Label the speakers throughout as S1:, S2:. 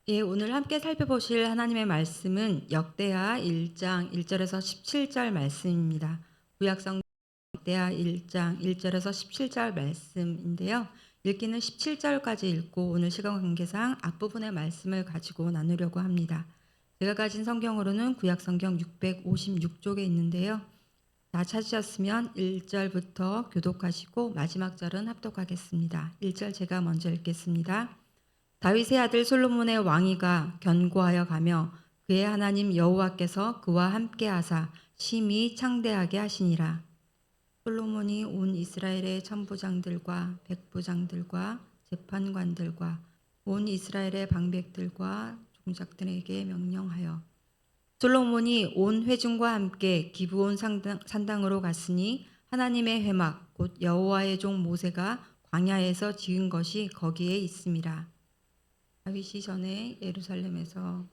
S1: 예, 오늘 함께 살펴보실 하나님의 말씀은 역대하 1장 1절에서 17절 말씀입니다. 구약성경 역대하 1장 1절에서 17절 말씀인데요. 읽기는 17절까지 읽고 오늘 시간 관계상 앞부분의 말씀을 가지고 나누려고 합니다. 제가 가진 성경으로는 구약성경 656쪽에 있는데요. 다 찾으셨으면 1절부터 교독하시고 마지막 절은 합독하겠습니다. 1절 제가 먼저 읽겠습니다. 다윗의 아들 솔로몬의 왕위가 견고하여 가며 그의 하나님 여호와께서 그와 함께 하사 심히 창대하게 하시니라. 솔로몬이 온 이스라엘의 천부장들과 백부장들과 재판관들과 온 이스라엘의 방백들과 종작들에게 명령하여 솔로몬이 온 회중과 함께 기브온 산당으로 갔으니 하나님의 회막 곧 여호와의 종 모세가 광야에서 지은 것이 거기에 있음이라. 다윗이 전에 예루살렘에서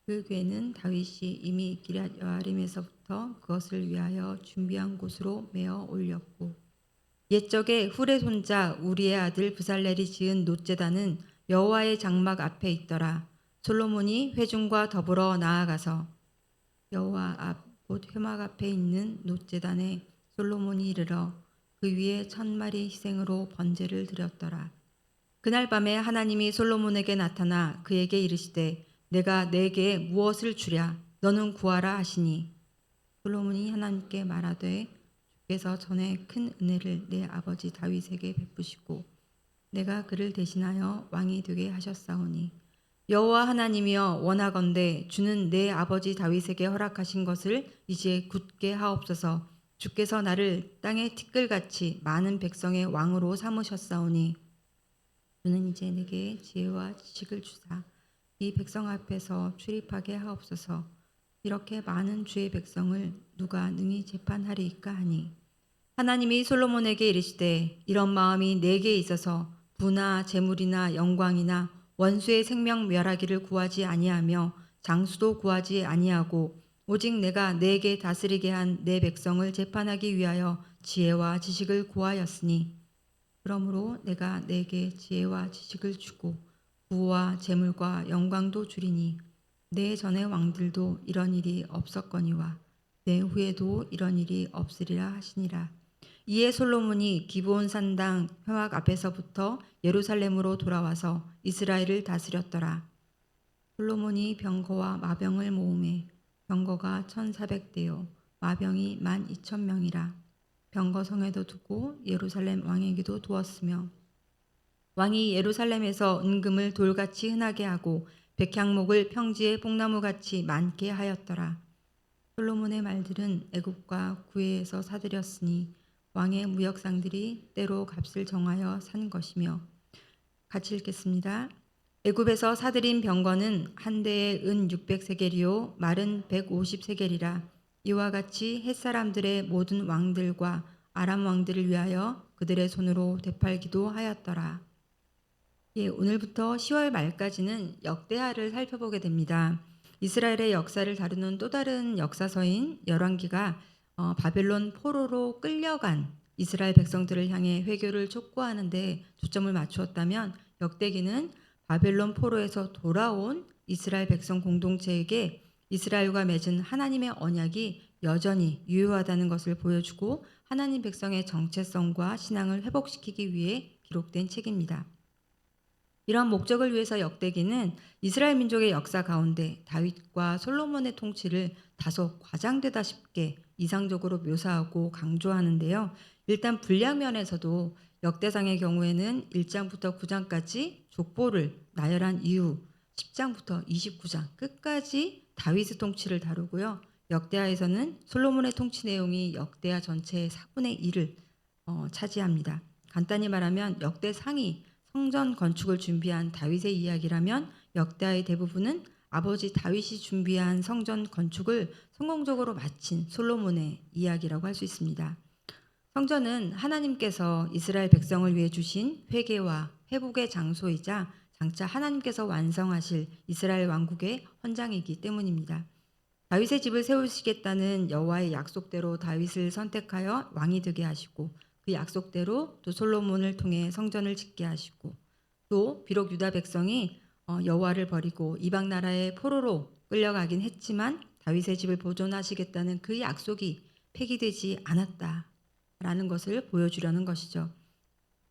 S1: 그 궤는 다윗이 이미 기럇 여아림에서부터 그것을 위하여 준비한 곳으로 메어 올렸고 옛적에 훌의 손자 우리의 아들 브살렐이 지은 놋제단은 여호와의 장막 앞에 있더라. 솔로몬이 회중과 더불어 나아가서 여호와 앞 곧 회막 앞에 있는 놋제단에 솔로몬이 이르러 그 위에 1000마리 희생으로 번제를 드렸더라. 그날 밤에 하나님이 솔로몬에게 나타나 그에게 이르시되 내가 네게 무엇을 주랴 너는 구하라 하시니 솔로몬이 하나님께 말하되 주께서 전에 큰 은혜를 내 아버지 다윗에게 베푸시고 내가 그를 대신하여 왕이 되게 하셨사오니 여호와 하나님이여 원하건대 주는 내 아버지 다윗에게 허락하신 것을 이제 굳게 하옵소서. 주께서 나를 땅의 티끌같이 많은 백성의 왕으로 삼으셨사오니 주는 이제 내게 지혜와 지식을 주사 이 백성 앞에서 출입하게 하옵소서. 이렇게 많은 주의 백성을 누가 능히 재판하리이까 하니 하나님이 솔로몬에게 이르시되 이런 마음이 내게 있어서 부나 재물이나 영광이나 원수의 생명 멸하기를 구하지 아니하며 장수도 구하지 아니하고 오직 내가 내게 다스리게 한 내 백성을 재판하기 위하여 지혜와 지식을 구하였으니 그러므로 내가 내게 지혜와 지식을 주고 부와 재물과 영광도 주리니 내 전의 왕들도 이런 일이 없었거니와 내 후에도 이런 일이 없으리라 하시니라. 이에 솔로몬이 기브온 산당 회막 앞에서부터 예루살렘으로 돌아와서 이스라엘을 다스렸더라. 솔로몬이 병거와 마병을 모으매 병거가 1400대요 마병이 12,000명이라. 병거 성에도 두고 예루살렘 왕에게도 두었으며 왕이 예루살렘에서 은금을 돌같이 흔하게 하고 백향목을 평지의 뽕나무같이 많게 하였더라. 솔로몬의 말들은 애굽과 구해에서 사들였으니 왕의 무역상들이 때로 값을 정하여 산 것이며 같이 읽겠습니다. 애굽에서 사들인 병거는 한 대에 은 600세겔이요 말은 150세겔이라. 이와 같이 햇사람들의 모든 왕들과 아람 왕들을 위하여 그들의 손으로 되팔기도 하였더라. 예, 오늘부터 10월 말까지는 역대하를 살펴보게 됩니다. 이스라엘의 역사를 다루는 또 다른 역사서인 열왕기가 바벨론 포로로 끌려간 이스라엘 백성들을 향해 회개를 촉구하는 데 초점을 맞추었다면 역대기는 바벨론 포로에서 돌아온 이스라엘 백성 공동체에게 이스라엘과 맺은 하나님의 언약이 여전히 유효하다는 것을 보여주고 하나님 백성의 정체성과 신앙을 회복시키기 위해 기록된 책입니다. 이러한 목적을 위해서 역대기는 이스라엘 민족의 역사 가운데 다윗과 솔로몬의 통치를 다소 과장되다 싶게 이상적으로 묘사하고 강조하는데요. 일단 분량 면에서도 역대상의 경우에는 1장부터 9장까지 족보를 나열한 이후 10장부터 29장 끝까지 다윗의 통치를 다루고요. 역대하에서는 솔로몬의 통치 내용이 역대하 전체의 4분의 1을 차지합니다. 간단히 말하면 역대상이 성전 건축을 준비한 다윗의 이야기라면 역대하의 대부분은 아버지 다윗이 준비한 성전 건축을 성공적으로 마친 솔로몬의 이야기라고 할 수 있습니다. 성전은 하나님께서 이스라엘 백성을 위해 주신 회개와 회복의 장소이자 장차 하나님께서 완성하실 이스라엘 왕국의 헌장이기 때문입니다. 다윗의 집을 세우시겠다는 여호와의 약속대로 다윗을 선택하여 왕이 되게 하시고 그 약속대로 또 솔로몬을 통해 성전을 짓게 하시고 또 비록 유다 백성이 여호와를 버리고 이방 나라의 포로로 끌려가긴 했지만 다윗의 집을 보존하시겠다는 그 약속이 폐기되지 않았다라는 것을 보여주려는 것이죠.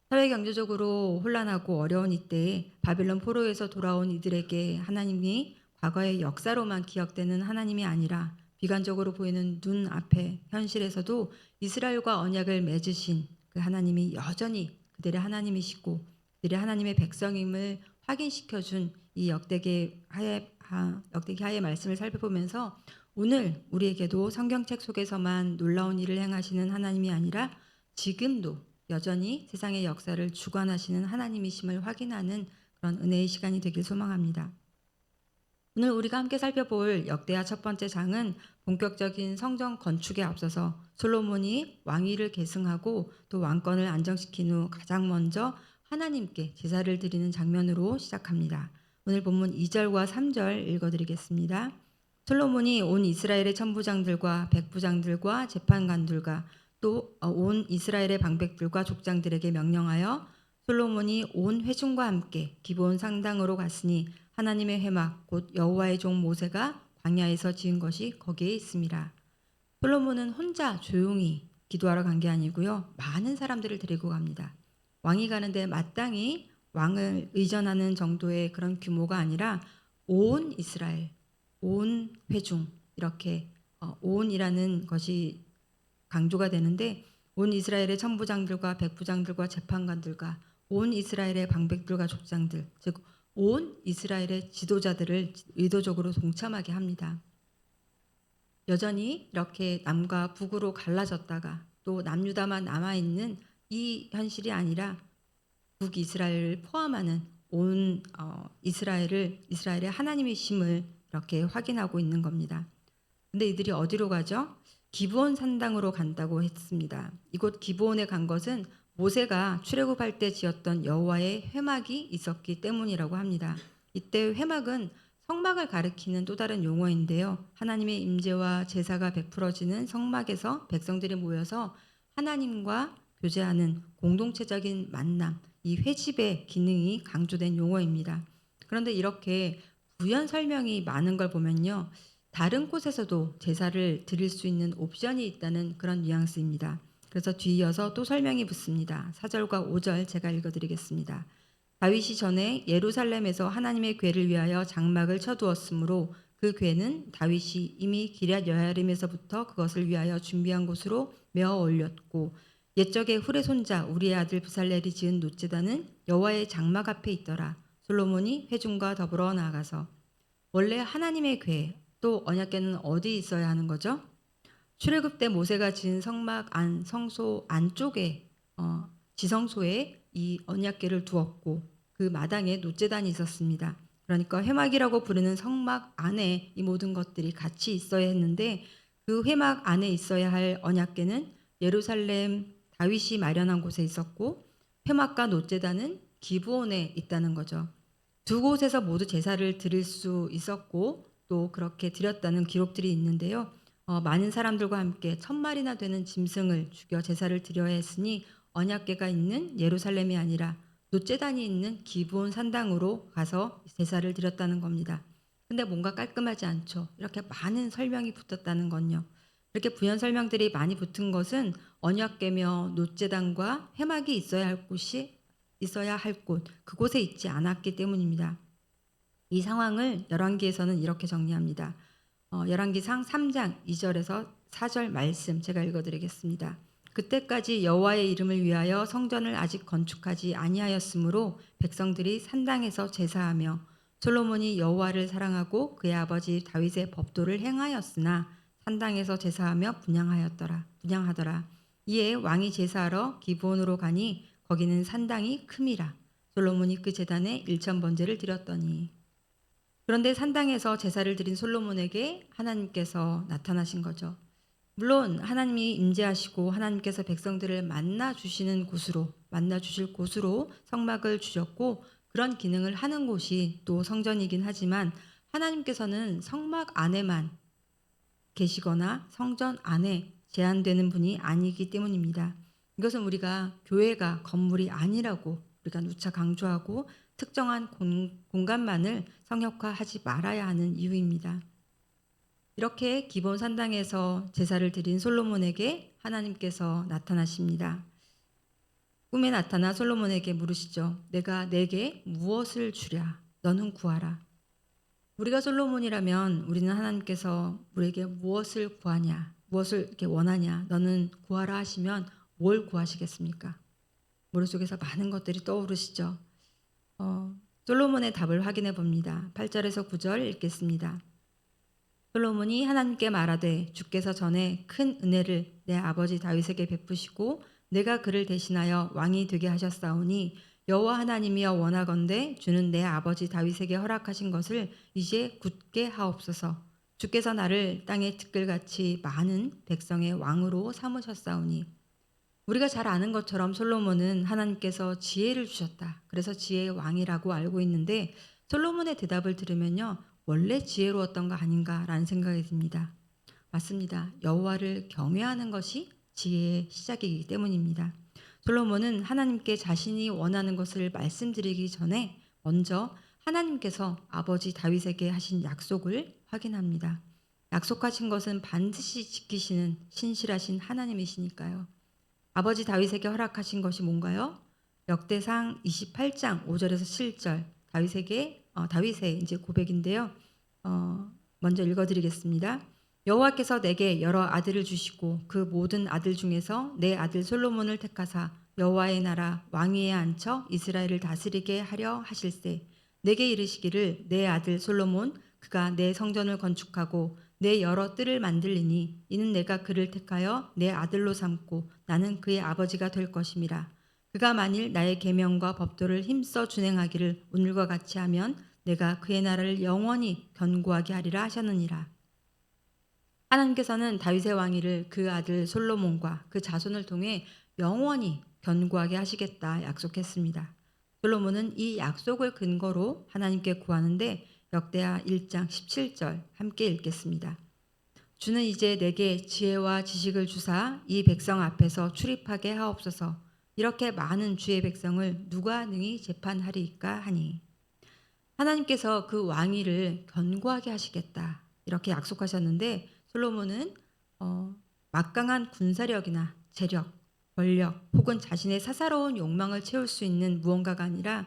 S1: 사회 경제적으로 혼란하고 어려운 이때에 바벨론 포로에서 돌아온 이들에게 하나님이 과거의 역사로만 기억되는 하나님이 아니라 비관적으로 보이는 눈앞의 현실에서도 이스라엘과 언약을 맺으신 그 하나님이 여전히 그들의 하나님이시고 그들의 하나님의 백성임을 확인시켜준 이 역대기하의 말씀을 살펴보면서 오늘 우리에게도 성경책 속에서만 놀라운 일을 행하시는 하나님이 아니라 지금도 여전히 세상의 역사를 주관하시는 하나님이심을 확인하는 그런 은혜의 시간이 되길 소망합니다. 오늘 우리가 함께 살펴볼 역대하 첫 번째 장은 본격적인 성전 건축에 앞서서 솔로몬이 왕위를 계승하고 또 왕권을 안정시킨 후 가장 먼저 하나님께 제사를 드리는 장면으로 시작합니다. 오늘 본문 2절과 3절 읽어드리겠습니다. 솔로몬이 온 이스라엘의 천부장들과 백부장들과 재판관들과 또 온 이스라엘의 방백들과 족장들에게 명령하여 솔로몬이 온 회중과 함께 기브온 상당으로 갔으니 하나님의 회막 곧 여호와의 종 모세가 광야에서 지은 것이 거기에 있습니다. 솔로몬은 혼자 조용히 기도하러 간 게 아니고요. 많은 사람들을 데리고 갑니다. 왕이 가는데 마땅히 왕을 의전하는 정도의 그런 규모가 아니라 온 이스라엘, 온 회중 이렇게 온이라는 것이 강조가 되는데 온 이스라엘의 천부장들과 백부장들과 재판관들과 온 이스라엘의 방백들과 족장들 즉 온 이스라엘의 지도자들을 의도적으로 동참하게 합니다. 여전히 이렇게 남과 북으로 갈라졌다가 또 남유다만 남아있는 이 현실이 아니라 북이스라엘을 포함하는 온 이스라엘의 하나님이심을 이렇게 확인하고 있는 겁니다. 근데 이들이 어디로 가죠? 기브온 산당으로 간다고 했습니다. 이곳 기브온에 간 것은 모세가 출애굽할 때 지었던 여호와의 회막이 있었기 때문이라고 합니다. 이때 회막은 성막을 가리키는 또 다른 용어인데요. 하나님의 임재와 제사가 베풀어지는 성막에서 백성들이 모여서 하나님과 교제하는 공동체적인 만남, 이 회집의 기능이 강조된 용어입니다. 그런데 이렇게 부연 설명이 많은 걸 보면요. 다른 곳에서도 제사를 드릴 수 있는 옵션이 있다는 그런 뉘앙스입니다. 그래서 뒤이어서 또 설명이 붙습니다. 4절과 5절 제가 읽어드리겠습니다. 다윗이 전에 예루살렘에서 하나님의 궤를 위하여 장막을 쳐두었으므로 그 궤는 다윗이 이미 기럇 여야림에서부터 그것을 위하여 준비한 곳으로 메어 올렸고 옛적에 훌의 손자 우리의 아들 부살렐이 지은 놋제단은 여호와의 장막 앞에 있더라. 솔로몬이 회중과 더불어 나아가서 원래 하나님의 궤 또 언약궤는 어디 있어야 하는 거죠? 출애굽 때 모세가 지은 성막 안 성소 안쪽에 지성소에 이 언약궤를 두었고 그 마당에 놋제단이 있었습니다. 그러니까 회막이라고 부르는 성막 안에 이 모든 것들이 같이 있어야 했는데 그 회막 안에 있어야 할 언약궤는 예루살렘 다윗이 마련한 곳에 있었고 회막과 놋제단은 기브온에 있다는 거죠. 두 곳에서 모두 제사를 드릴 수 있었고 또 그렇게 드렸다는 기록들이 있는데요. 많은 사람들과 함께 1000마리나 되는 짐승을 죽여 제사를 드려야 했으니 언약궤가 있는 예루살렘이 아니라 놋제단이 있는 기브온 산당으로 가서 제사를 드렸다는 겁니다. 근데 뭔가 깔끔하지 않죠. 이렇게 많은 설명이 붙었다는 건요. 이렇게 부연 설명들이 많이 붙은 것은 언약궤며 놋제단과 회막이 있어야 할 곳, 그곳에 있지 않았기 때문입니다. 이 상황을 열왕기에서는 이렇게 정리합니다. 열왕기상 3장 2절에서 4절 말씀 제가 읽어드리겠습니다. 그때까지 여호와의 이름을 위하여 성전을 아직 건축하지 아니하였으므로 백성들이 산당에서 제사하며 솔로몬이 여호와를 사랑하고 그의 아버지 다윗의 법도를 행하였으나 산당에서 제사하며 분향하더라. 이에 왕이 제사하러 기브온으로 가니 거기는 산당이 큼이라. 솔로몬이 그 제단에 1000번제를 드렸더니 그런데 산당에서 제사를 드린 솔로몬에게 하나님께서 나타나신 거죠. 물론 하나님이 임재하시고 하나님께서 백성들을 만나 주실 곳으로 성막을 주셨고 그런 기능을 하는 곳이 또 성전이긴 하지만 하나님께서는 성막 안에만 계시거나 성전 안에 제한되는 분이 아니기 때문입니다. 이것은 우리가 교회가 건물이 아니라고 우리가 누차 강조하고 특정한 공간만을 성역화하지 말아야 하는 이유입니다. 이렇게 기본 산당에서 제사를 드린 솔로몬에게 하나님께서 나타나십니다. 꿈에 나타나 솔로몬에게 물으시죠. 내가 내게 무엇을 주랴? 너는 구하라. 우리가 솔로몬이라면 우리는 하나님께서 우리에게 무엇을 구하냐? 무엇을 이렇게 원하냐? 너는 구하라 하시면 뭘 구하시겠습니까? 머릿속에서 많은 것들이 떠오르시죠. 솔로몬의 답을 확인해 봅니다. 8절에서 9절 읽겠습니다. 솔로몬이 하나님께 말하되 주께서 전에 큰 은혜를 내 아버지 다윗에게 베푸시고 내가 그를 대신하여 왕이 되게 하셨사오니 여호와 하나님이여 원하건대 주는 내 아버지 다윗에게 허락하신 것을 이제 굳게 하옵소서. 주께서 나를 땅의 티끌같이 많은 백성의 왕으로 삼으셨사오니. 우리가 잘 아는 것처럼 솔로몬은 하나님께서 지혜를 주셨다. 그래서 지혜의 왕이라고 알고 있는데 솔로몬의 대답을 들으면요. 원래 지혜로웠던 거 아닌가라는 생각이 듭니다. 맞습니다. 여호와를 경외하는 것이 지혜의 시작이기 때문입니다. 솔로몬은 하나님께 자신이 원하는 것을 말씀드리기 전에 먼저 하나님께서 아버지 다윗에게 하신 약속을 확인합니다. 약속하신 것은 반드시 지키시는 신실하신 하나님이시니까요. 아버지 다윗에게 허락하신 것이 뭔가요? 역대상 28장 5절에서 7절 다윗의 이제 고백인데요. 먼저 읽어드리겠습니다. 여호와께서 내게 여러 아들을 주시고 그 모든 아들 중에서 내 아들 솔로몬을 택하사 여호와의 나라 왕위에 앉혀 이스라엘을 다스리게 하려 하실세. 내게 이르시기를 내 아들 솔로몬 그가 내 성전을 건축하고 내 여러 뜰을 만들리니 이는 내가 그를 택하여 내 아들로 삼고 나는 그의 아버지가 될 것임이라. 그가 만일 나의 계명과 법도를 힘써 준행하기를 오늘과 같이 하면 내가 그의 나라를 영원히 견고하게 하리라 하셨느니라. 하나님께서는 다윗의 왕위를 그 아들 솔로몬과 그 자손을 통해 영원히 견고하게 하시겠다 약속했습니다. 솔로몬은 이 약속을 근거로 하나님께 구하는데 역대하 1장 17절 함께 읽겠습니다. 주는 이제 내게 지혜와 지식을 주사 이 백성 앞에서 출입하게 하옵소서. 이렇게 많은 주의 백성을 누가 능히 재판하리이까 하니. 하나님께서 그 왕위를 견고하게 하시겠다 이렇게 약속하셨는데 솔로몬은 막강한 군사력이나 재력, 권력 혹은 자신의 사사로운 욕망을 채울 수 있는 무언가가 아니라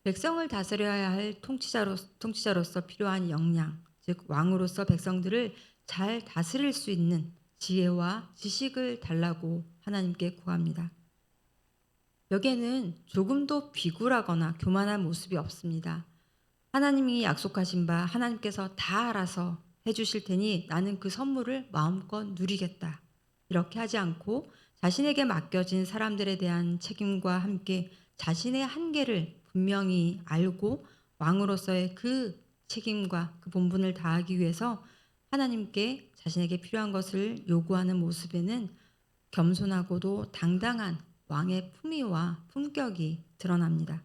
S1: 백성을 다스려야 할 통치자로서 필요한 역량, 즉 왕으로서 백성들을 잘 다스릴 수 있는 지혜와 지식을 달라고 하나님께 구합니다. 여기에는 조금도 비굴하거나 교만한 모습이 없습니다. 하나님이 약속하신 바 하나님께서 다 알아서 해주실 테니 나는 그 선물을 마음껏 누리겠다. 이렇게 하지 않고 자신에게 맡겨진 사람들에 대한 책임과 함께 자신의 한계를 분명히 알고 왕으로서의 그 책임과 그 본분을 다하기 위해서 하나님께 자신에게 필요한 것을 요구하는 모습에는 겸손하고도 당당한 왕의 품위와 품격이 드러납니다.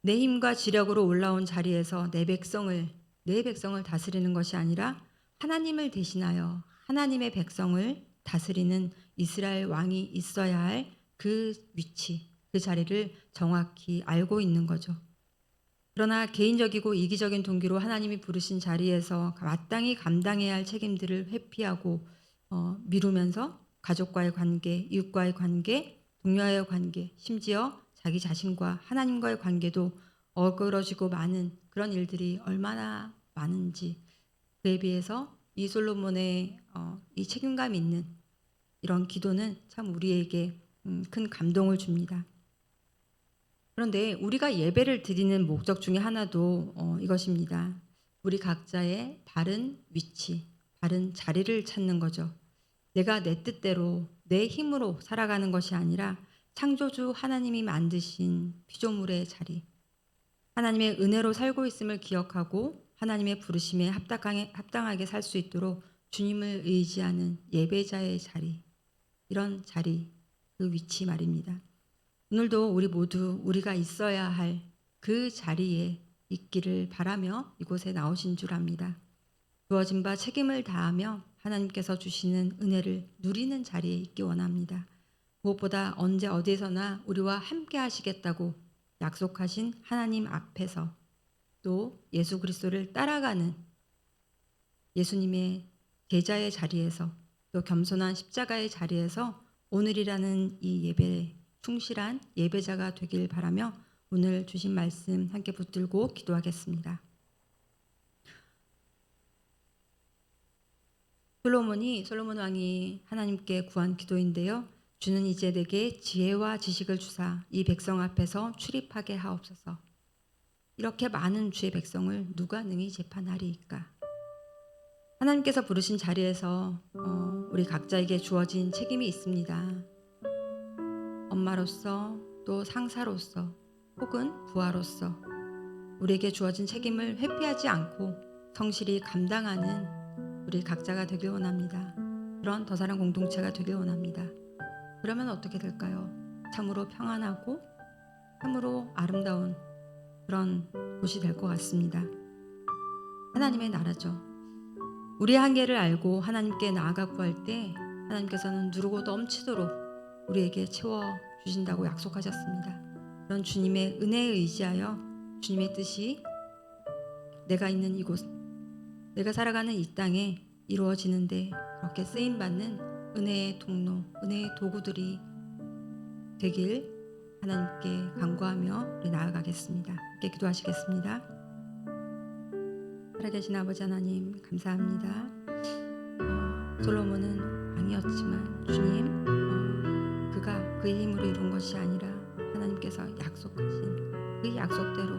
S1: 내 힘과 지력으로 올라온 자리에서 내 백성을 다스리는 것이 아니라 하나님을 대신하여 하나님의 백성을 다스리는 이스라엘 왕이 있어야 할 그 위치, 그 자리를 정확히 알고 있는 거죠. 그러나 개인적이고 이기적인 동기로 하나님이 부르신 자리에서 마땅히 감당해야 할 책임들을 회피하고 미루면서 가족과의 관계, 이웃과의 관계, 동료와의 관계, 심지어 자기 자신과 하나님과의 관계도 어그러지고 많은 그런 일들이 얼마나 많은지 그에 비해서 이 솔로몬의 이 책임감 있는 이런 기도는 참 우리에게 큰 감동을 줍니다. 그런데 우리가 예배를 드리는 목적 중에 하나도 이것입니다. 우리 각자의 바른 위치, 바른 자리를 찾는 거죠. 내가 내 뜻대로 내 힘으로 살아가는 것이 아니라 창조주 하나님이 만드신 피조물의 자리, 하나님의 은혜로 살고 있음을 기억하고 하나님의 부르심에 합당하게 살 수 있도록 주님을 의지하는 예배자의 자리, 이런 자리, 그 위치 말입니다. 오늘도 우리 모두 우리가 있어야 할 그 자리에 있기를 바라며 이곳에 나오신 줄 압니다. 주어진 바 책임을 다하며 하나님께서 주시는 은혜를 누리는 자리에 있기 원합니다. 무엇보다 언제 어디서나 우리와 함께 하시겠다고 약속하신 하나님 앞에서 또 예수 그리스도를 따라가는 예수님의 제자의 자리에서 또 겸손한 십자가의 자리에서 오늘이라는 이 예배에 충실한 예배자가 되길 바라며 오늘 주신 말씀 함께 붙들고 기도하겠습니다. 솔로몬 왕이 하나님께 구한 기도인데요. 주는 이제 내게 지혜와 지식을 주사 이 백성 앞에서 출입하게 하옵소서. 이렇게 많은 주의 백성을 누가 능히 재판하리이까? 하나님께서 부르신 자리에서 우리 각자에게 주어진 책임이 있습니다. 엄마로서 또 상사로서 혹은 부하로서 우리에게 주어진 책임을 회피하지 않고 성실히 감당하는 우리 각자가 되길 원합니다. 그런 더 사랑 공동체가 되길 원합니다. 그러면 어떻게 될까요? 참으로 평안하고 참으로 아름다운 그런 곳이 될 것 같습니다. 하나님의 나라죠. 우리의 한계를 알고 하나님께 나아가 구할 때 하나님께서는 누르고 넘치도록 우리에게 채워주신다고 약속하셨습니다. 그런 주님의 은혜에 의지하여 주님의 뜻이 내가 있는 이곳, 내가 살아가는 이 땅에 이루어지는데 그렇게 쓰임받는 은혜의 통로, 은혜의 도구들이 되길 하나님께 간구하며 우리 나아가겠습니다. 함께 기도하시겠습니다. 살아계신 아버지 하나님 감사합니다. 솔로몬은 왕이었지만 주님 그가 그의 힘으로 이룬 것이 아니라 하나님께서 약속하신 그 약속대로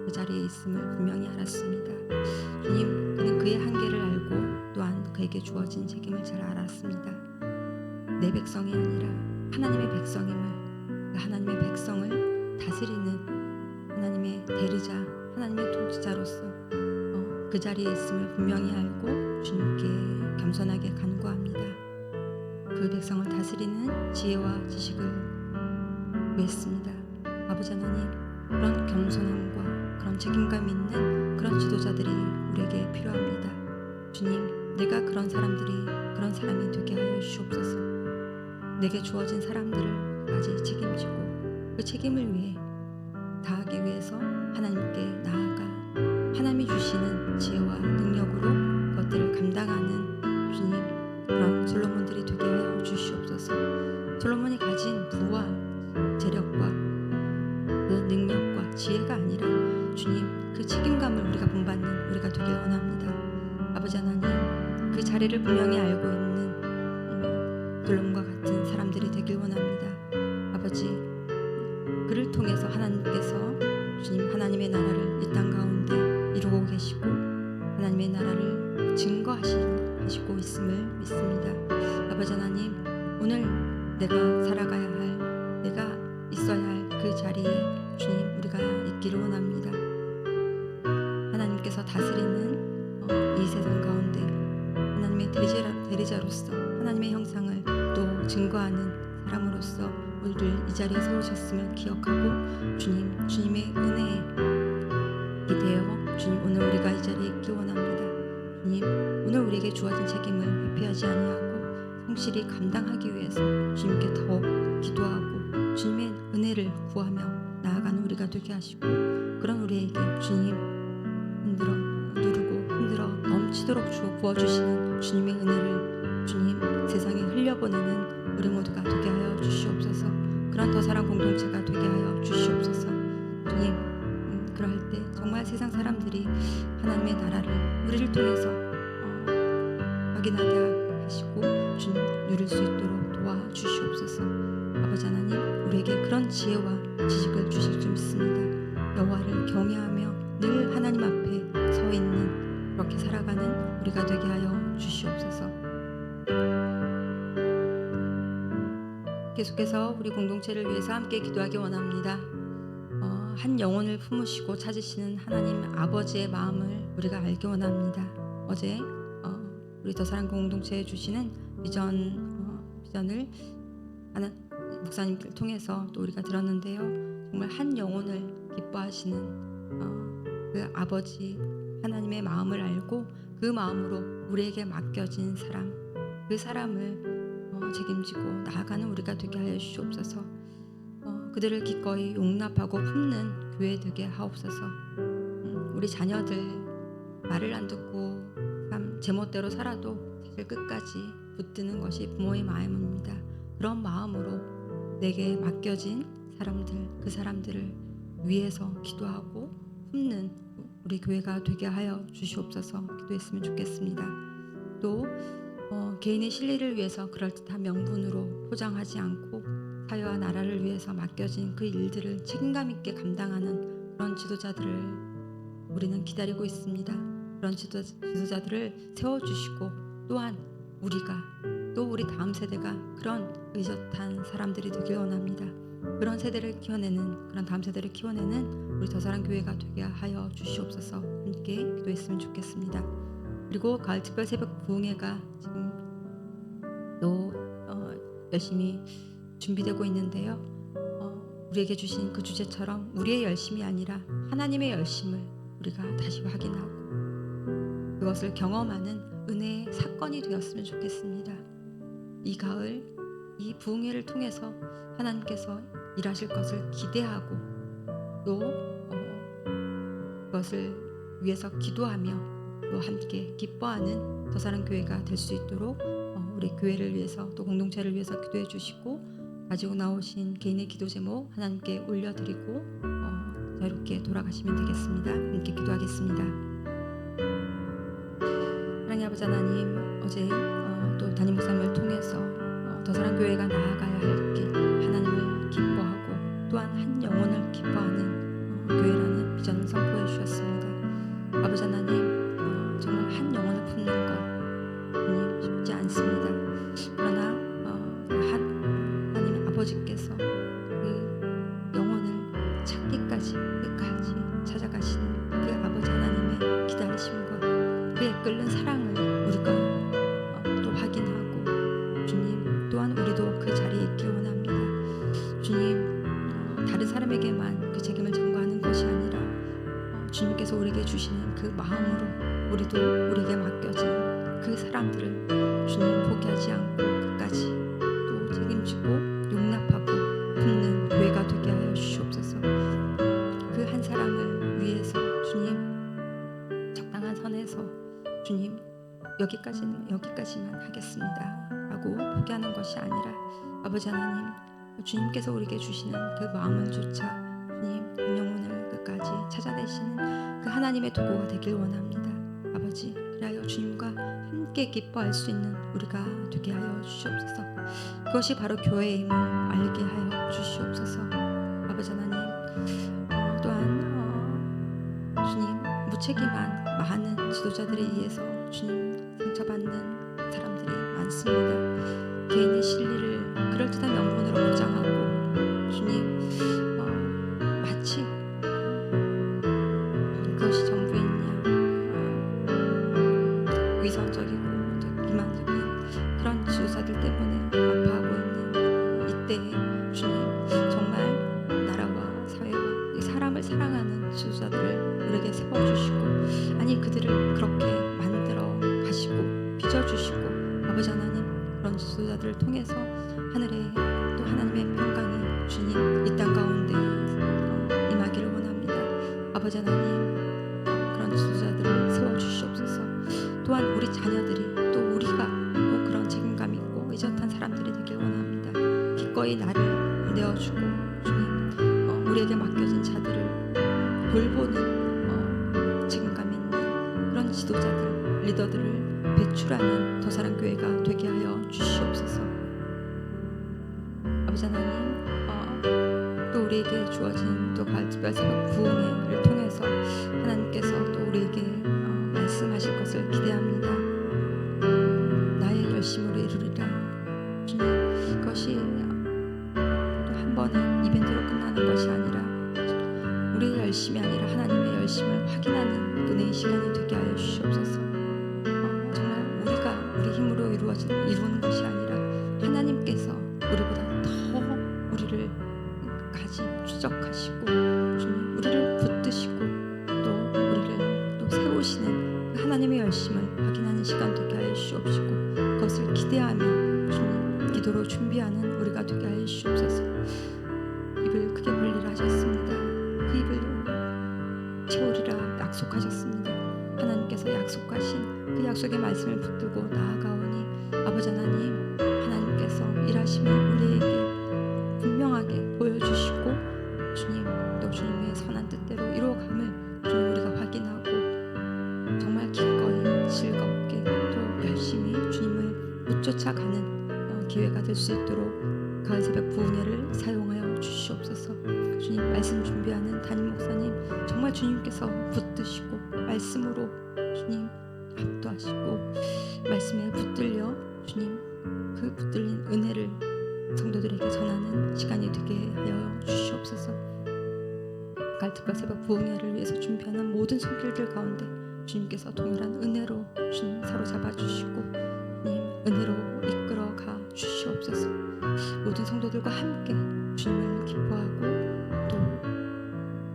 S1: 그 자리에 있음을 분명히 알았습니다. 주님, 그는 그의 한계를 알고 또한 그에게 주어진 책임을 잘 알았습니다. 내 백성이 아니라 하나님의 백성임을, 그 하나님의 백성을 다스리는 하나님의 대리자, 하나님의 통치자로서 그 자리에 있음을 분명히 알고 주님께 겸손하게 간구합니다. 그 백성을 다스리는 지혜와 지식을 구했습니다. 아버지 하나님, 그런 겸손함과 그런 책임감 있는 그런 지도자들이 우리에게 필요합니다. 주님, 내가 그런 사람이 되게 하여 주시옵소서. 내게 주어진 사람들을 까지 책임지고 그 책임을 위해 다하기 위해서 하나님께 나아가 하나님이 주시는 지혜와 능력으로 그것들을 감당하는 주님, 그런 솔로몬들이 되게 하여 주시옵소서. 솔로몬이 가진 부와 재력과 그 능력과 지혜가 아니라 주님, 그 책임감을 우리가 본받는 우리가 되길 원합니다. 아버지 하나님, 그 자리를 분명히 알고 있는 솔로몬과 같은 사람들이 되길 원합니다. 아버지, 그를 통해서 하나님께서 주님 하나님의 나라를 이 땅 가운데 이루고 계시고 하나님의 나라를 증거하시고 있음을 믿습니다. 아버지 하나님, 오늘 내가 살아가야 할, 내가 있어야 할 그 자리에 주님 우리가 있기를 원합니다. 하나님께서 다스리는 이 세상 가운데 하나님의 대리자로서 하나님의 형상을 또 증거하는 사람으로서 우리를 이 자리에 세우셨음을 기억하고 주님의 은혜에 기대어 주님, 오늘 우리가 이 자리에 있기 원합니다. 주님, 오늘 우리에게 주어진 책임을 회피하지 아니하고 성실히 감당하기 위해서 주님께 더욱 기도하고 주님의 은혜를 구하며 나아가는 우리가 되게 하시고 그런 우리에게 주님 흔들어 넘치도록 부어주시는 주님의 은혜를 주님 세상에 흘려보내는 우리 모두가 되게 하여 주시옵소서. 그런 더 사랑 공동체가 되게 하여 주시옵소서. 주님, 그럴 때 정말 세상 사람들이 하나님의 나라를 우리를 통해서 확인하게 하시고 주님 누릴 수 있도록 도와주시옵소서. 아버지 하나님, 우리에게 그런 지혜와 지식을 주실 줄 믿습니다. 여호와를 경외하며 늘 하나님 앞에 서 있는 그렇게 살아가는 우리가 되게 하여 주시옵소서. 계속해서 우리 공동체를 위해서 함께 기도하기 원합니다. 한 영혼을 품으시고 찾으시는 하나님 아버지의 마음을 우리가 알기 원합니다. 어제 우리 더 사랑 공동체에 주시는 비전을 목사님을 통해서 또 우리가 들었는데요. 정말 한 영혼을 기뻐하시는 그 아버지 하나님의 마음을 알고 그 마음으로 우리에게 맡겨진 사람, 그 사람을 책임지고 나아가는 우리가 되게 하여 주시옵소서. 그들을 기꺼이 용납하고 품는 교회 되게 하옵소서. 우리 자녀들 말을 안 듣고 참 제멋대로 살아도 사실 끝까지 붙드는 것이 부모의 마음입니다. 그런 마음으로 내게 맡겨진 사람들, 그 사람들을 위해서 기도하고 품는 우리 교회가 되게 하여 주시옵소서. 기도했으면 좋겠습니다. 또 개인의 실리를 위해서 그럴듯한 명분으로 포장하지 않고 사회와 나라를 위해서 맡겨진 그 일들을 책임감 있게 감당하는 그런 지도자들을 우리는 기다리고 있습니다. 그런 지도자들을 세워주시고 또한 우리가 또 우리 다음 세대가 그런 의젓한 사람들이 되길 원합니다. 그런 세대를 키워내는 그런 다음 세대를 키워내는 우리 더사랑 교회가 되게 하여 주시옵소서. 함께 기도했으면 좋겠습니다. 그리고 가을 특별 새벽 부흥회가 지금 또 열심히 준비되고 있는데요. 우리에게 주신 그 주제처럼 우리의 열심이 아니라 하나님의 열심을 우리가 다시 확인하고 그것을 경험하는 은혜의 사건이 되었으면 좋겠습니다. 이 가을 이 부흥회를 통해서 하나님께서 일하실 것을 기대하고 또 그것을 위해서 기도하며 또 함께 기뻐하는 더사랑 교회가 될 수 있도록 우리 교회를 위해서 또 공동체를 위해서 기도해 주시고 가지고 나오신 개인의 기도 제목 하나님께 올려드리고 자유롭게 돌아가시면 되겠습니다. 함께 기도하겠습니다. 사랑의 아버지 하나님, 어제 또 담임 목사님을 통해서 더사랑 교회가 나아가야 할 길 하나님을 기뻐하고 또한 한 영혼을 기뻐하는 교회라는 비전을 선포해 주셨습니다. 아버지 하나님, 정말 한 영혼을 품는 것 쉽지 않습니다. 그러나 하나님 아버지께서 그 영혼을 찾기까지 끝까지 찾아가시는 그 아버지 하나님의 기다리심과 그의 끓는 사랑을 우리가 또 확인하고 주님 또한 우리도 그 자리에 있길 원합니다. 주님, 다른 사람에게만 그 책임을 전가하는 것이 아니라 주님께서 우리에게 주시는 그 마음으로 우리도 우리에게 맡겨진 그 사람들을 주님 포기하지 않고 끝까지 또 책임지고 용납하고 품는 교회가 되게 하여 주시옵소서. 그 한 사람을 위해서 주님 적당한 선에서 주님 여기까지만 하겠습니다 라고 포기하는 것이 아니라 아버지 하나님, 주님께서 우리에게 주시는 그 마음을 조차 주님 한 영혼을 끝까지 찾아내시는 그 하나님의 도구가 되길 원합니다. 아버지, 그리하여 주님과 함께 기뻐할 수 있는 우리가 되게 하여 주시옵소서. 그것이 바로 교회의 힘을 알게 하여 주시옵소서. 아버지 하나님, 또한 주님 무책임한 많은 지도자들에 의해서 주님 상처받는 사람들이 많습니다. 개인의 실리를 그럴듯한 명분으로 포장하고 주님 마치 그것이 전부있냐 위선적이고 기만적인 그런 지도자들 때문에 아파하고 있는 이때에 주님 정말 나라와 사회와 이 사람을 사랑하는 지도자들을 우리에게 세워주시고 아니 그들을 그렇게 만들어 가시고 빚어주시고 아버지 하나님 그런 지도자들을 통해서 하늘에 또 하나님의 평강이 주님 이 땅 가운데 임하기를 원합니다. 아버지 하나님 그런 지도자들을 세워주시옵소서. 또한 우리 자녀들이 또 우리가 또 그런 책임감 있고 의젓한 사람들이 되길 원합니다. 기꺼이 나를 내어주고 주님 우리에게 맡겨진 자들을 돌보는 책임감 있는 그런 지도자들 리더들을 배출하는 더사랑 교회가 되게 하여 주시옵소서. 아버지 하나님 또 우리에게 주어진 또 가을 특별 새벽 부흥회를 통해서 하나님께서 또 우리에게 말씀하실 것을 기대합니다. 나의 열심으로 이루리라. 주님, 그것이 또 한 번의 이벤트로 끝나는 것이 아니라 우리의 열심이 아니라 하나님의 열심을 확인하는 은혜의 시간이 되게 하여 주시옵소서. 정말 우리가 우리 힘으로 이루는 것이 아니라 하나님께서 우리보다 더 우리를 끝까지 추적하시고 주님 우리를 붙드시고 또 우리를 또 세우시는 하나님의 열심을 확인하는 시간 되게 하여 주시옵시고 그것을 기대하며 주님 기도로 준비하는 우리가 되게 하여 주시옵소서. 입을 크게 벌리라 하셨습니다. 그 입을 채우리라 약속하셨습니다. 하나님께서 약속하신 그 약속의 말씀을 붙들고 나아가오니 아버지 하나님, 하나님께서 일하심을 우리에게 분명하게 보여주시고 주님, 또 주님의 선한 뜻대로 이루어감을 주님 우리가 확인하고 정말 기꺼이 즐겁게 또 열심히 주님을 쫓아가는 기회가 될 수 있도록 가을 새벽 부흥회를 사용하여 주시옵소서. 주님, 말씀 준비하는 담임 목사님 정말 주님께서 붙드시고 말씀으로 주님 합도하시고 말씀에 붙들려 주님 그 붙들린 은혜를 성도들에게 전하는 시간이 되게 하여 주시옵소서. 가을 특별 새벽 부흥회를 위해서 준비하는 모든 손길들 가운데 주님께서 동일한 은혜로 주님 사로잡아 주시고 주님 은혜로 이끌어 가 주시옵소서. 모든 성도들과 함께 주님을 기뻐하고 또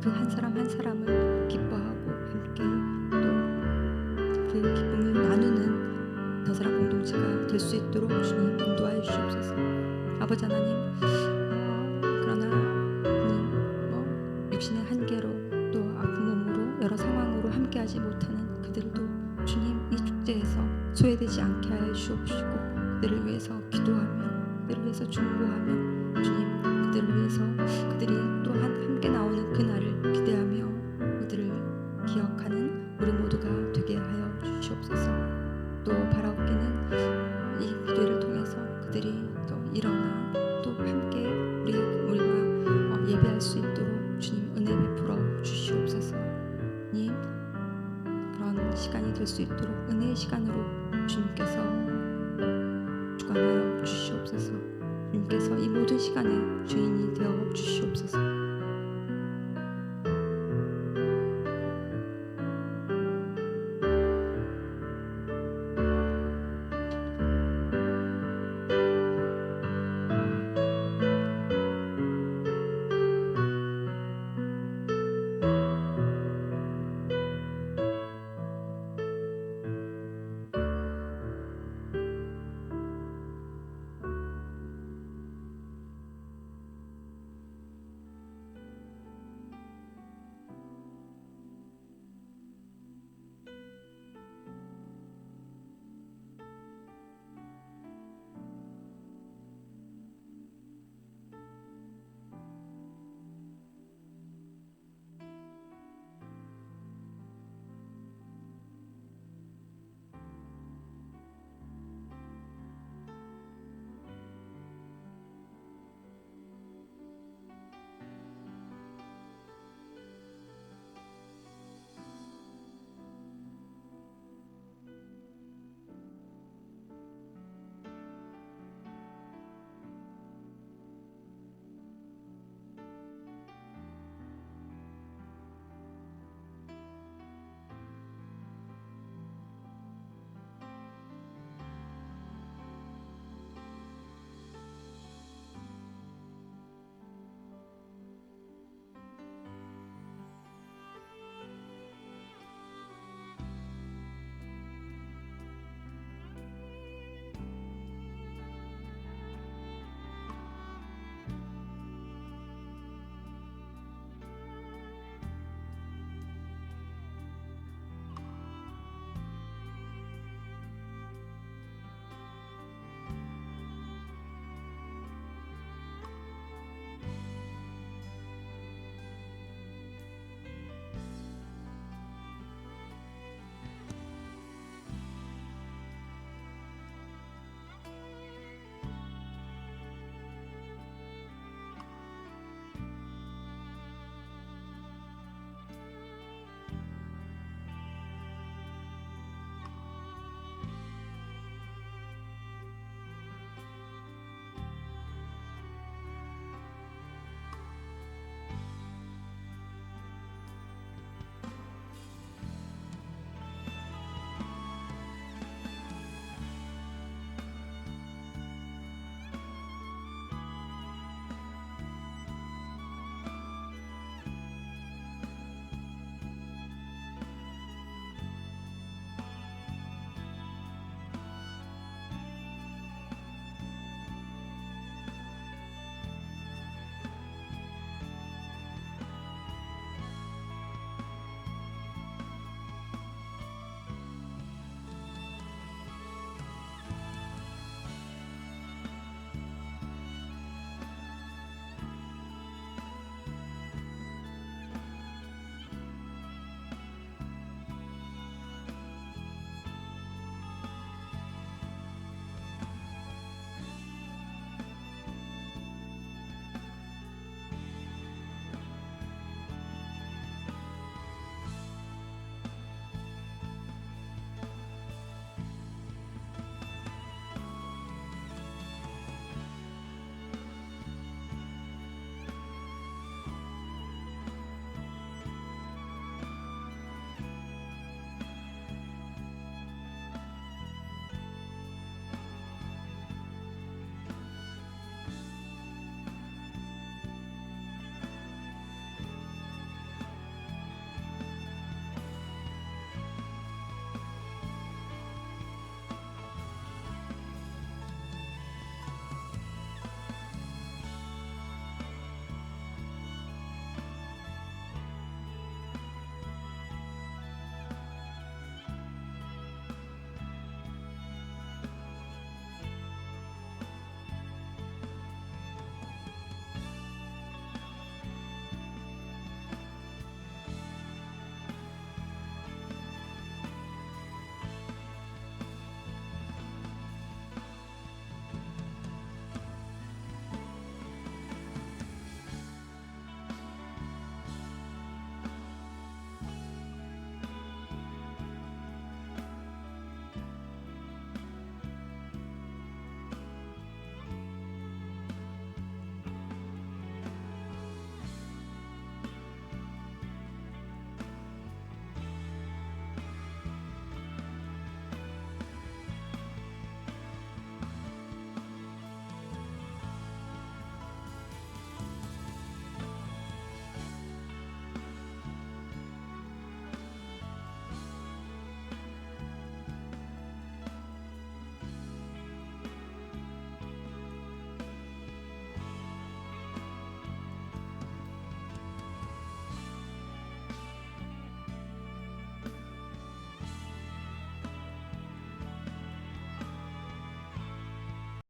S1: 그 한 사람 한 사람을 기뻐하고 함께 또 그 기쁨을 나누는 더 사람 공동체가 될 수 있도록 주님 인도하여 주시옵소서. 아버지 하나님, 그러나 주님 육신의 한계로 또 아픈 몸으로 여러 상황으로 함께하지 못하는 그들도 주님 이 축제에서 소외되지 않게 하여 주옵시고 그들을 위해서 기도하며 그들을 위해서 중보하며 주님 그들을 위해서 그들이 또한 함께 나오는 그날을 기대하며 그들을 기억하는 우리 모두가 되게 하여 주시옵소서. 또 바라옵기는 이 기도를 통해서 그들이 또 일어나 또 함께 우리가 예배할 수 있도록 주님 은혜 베풀어 주시옵소서. 주님 그런 시간이 될 수 있도록 은혜의 시간으로 주님께서 주관하여 주시옵소서. 주님께서 이 모든 시간의 주인이 되어 주시옵소서.